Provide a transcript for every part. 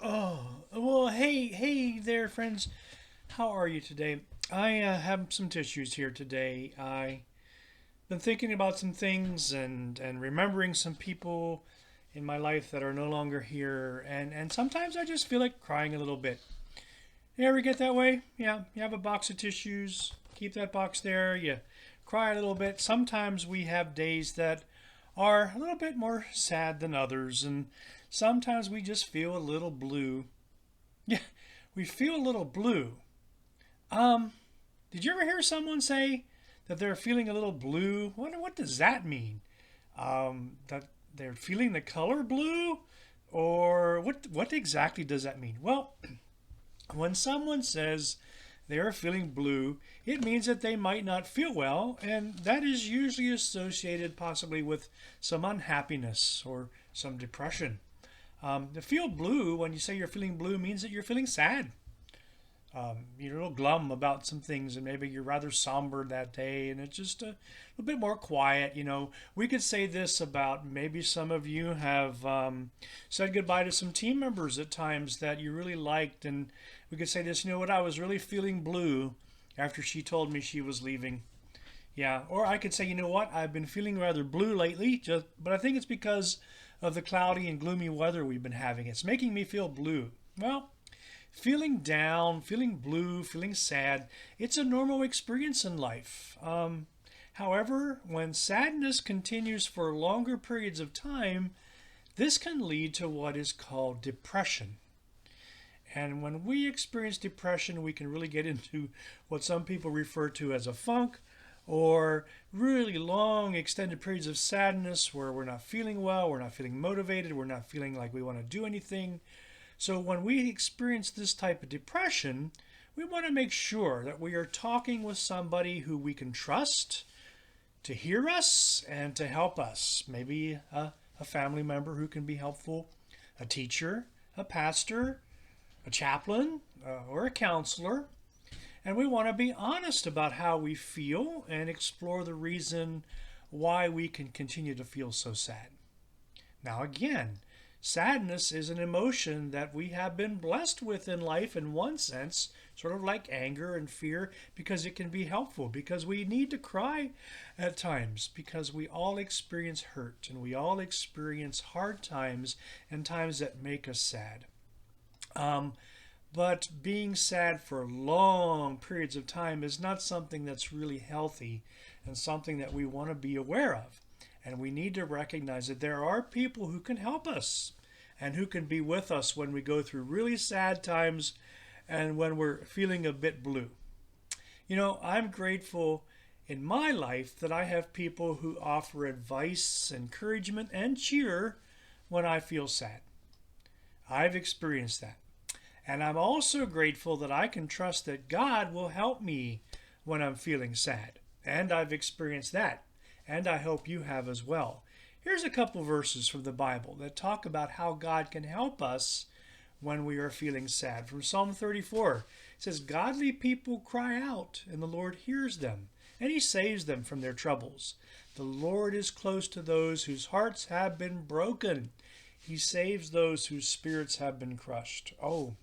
Oh, well, hey there, friends. How are you today? I have some tissues here today. I've been thinking about some things and remembering some people in my life that are no longer here, and sometimes I just feel like crying a little bit. You ever get that way? Yeah, you have a box of tissues, keep that box there, you cry a little bit. Sometimes we have days that are a little bit more sad than others, and sometimes we just feel a little blue. Yeah, we feel a little blue. Um, did you ever hear someone say that they're feeling a little blue? What does that mean? That they're feeling the color blue? Or what exactly does that mean? Well, when someone says they are feeling blue, it means that they might not feel well, and that is usually associated possibly with some unhappiness or some depression. To feel blue, when you say you're feeling blue, means that you're feeling sad. You're a little glum about some things, and maybe you're rather somber that day, and it's just a little bit more quiet. We could say this about maybe some of you have said goodbye to some team members at times that you really liked, and we could say this, I was really feeling blue after she told me she was leaving. Yeah, or I could say, what, I've been feeling rather blue lately, but I think it's because of the cloudy and gloomy weather we've been having. It's making me feel blue. Well, feeling down, feeling blue, feeling sad, it's a normal experience in life. However, when sadness continues for longer periods of time, this can lead to what is called depression. And when we experience depression, we can really get into what some people refer to as a funk, or really long extended periods of sadness where we're not feeling well, we're not feeling motivated, we're not feeling like we want to do anything. So when we experience this type of depression, we want to make sure that we are talking with somebody who we can trust to hear us and to help us. Maybe a family member who can be helpful, a teacher, a pastor, a chaplain, or a counselor. And we want to be honest about how we feel and explore the reason why we can continue to feel so sad. Now, again, sadness is an emotion that we have been blessed with in life in one sense, sort of like anger and fear, because it can be helpful, because we need to cry at times, because we all experience hurt and we all experience hard times and times that make us sad. But being sad for long periods of time is not something that's really healthy and something that we want to be aware of. And we need to recognize that there are people who can help us and who can be with us when we go through really sad times and when we're feeling a bit blue. I'm grateful in my life that I have people who offer advice, encouragement, and cheer when I feel sad. I've experienced that. And I'm also grateful that I can trust that God will help me when I'm feeling sad. And I've experienced that. And I hope you have as well. Here's a couple verses from the Bible that talk about how God can help us when we are feeling sad. From Psalm 34, it says, "Godly people cry out, and the Lord hears them, and he saves them from their troubles. The Lord is close to those whose hearts have been broken. He saves those whose spirits have been crushed." Oh,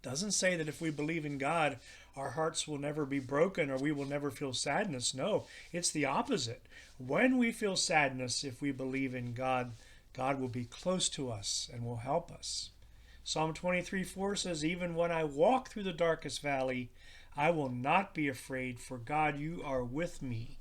doesn't say that if we believe in God, our hearts will never be broken or we will never feel sadness. No, it's the opposite. When we feel sadness, if we believe in God, God will be close to us and will help us. Psalm 23:4 says, "Even when I walk through the darkest valley, I will not be afraid, for God, you are with me."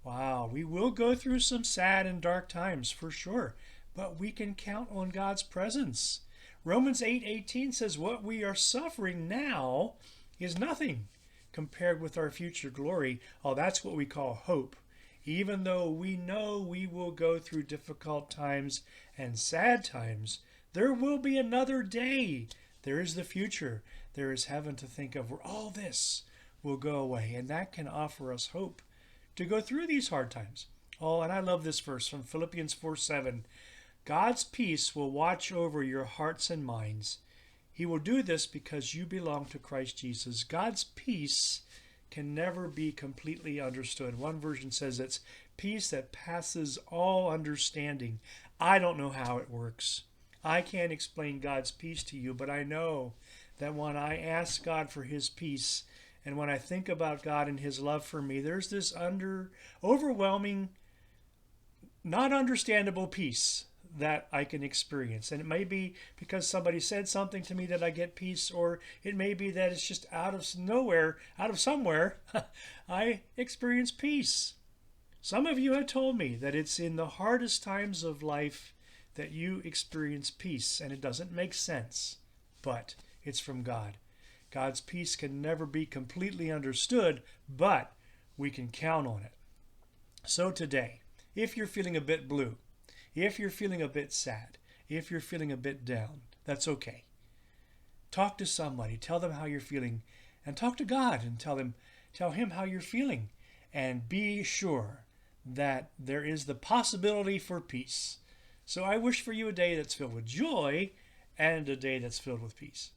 Wow, we will go through some sad and dark times for sure, but we can count on God's presence. Romans 8:18 says, "What we are suffering now is nothing compared with our future glory." Oh, that's what we call hope. Even though we know we will go through difficult times and sad times, there will be another day. There is the future. There is heaven to think of where all this will go away. And that can offer us hope to go through these hard times. Oh, and I love this verse from Philippians 4:7. "God's peace will watch over your hearts and minds. He will do this because you belong to Christ Jesus." God's peace can never be completely understood. One version says it's peace that passes all understanding. I don't know how it works. I can't explain God's peace to you, but I know that when I ask God for his peace and when I think about God and his love for me, there's this overwhelming, not understandable peace that I can experience. And it may be because somebody said something to me that I get peace, or it may be that it's just out of nowhere, out of somewhere, I experience peace. Some of you have told me that it's in the hardest times of life that you experience peace, and it doesn't make sense, but it's from God. God's peace can never be completely understood, but we can count on it. So today, if you're feeling a bit blue, if you're feeling a bit sad, if you're feeling a bit down, that's okay. Talk to somebody, tell them how you're feeling, and talk to God and tell him how you're feeling, and be sure that there is the possibility for peace. So I wish for you a day that's filled with joy and a day that's filled with peace.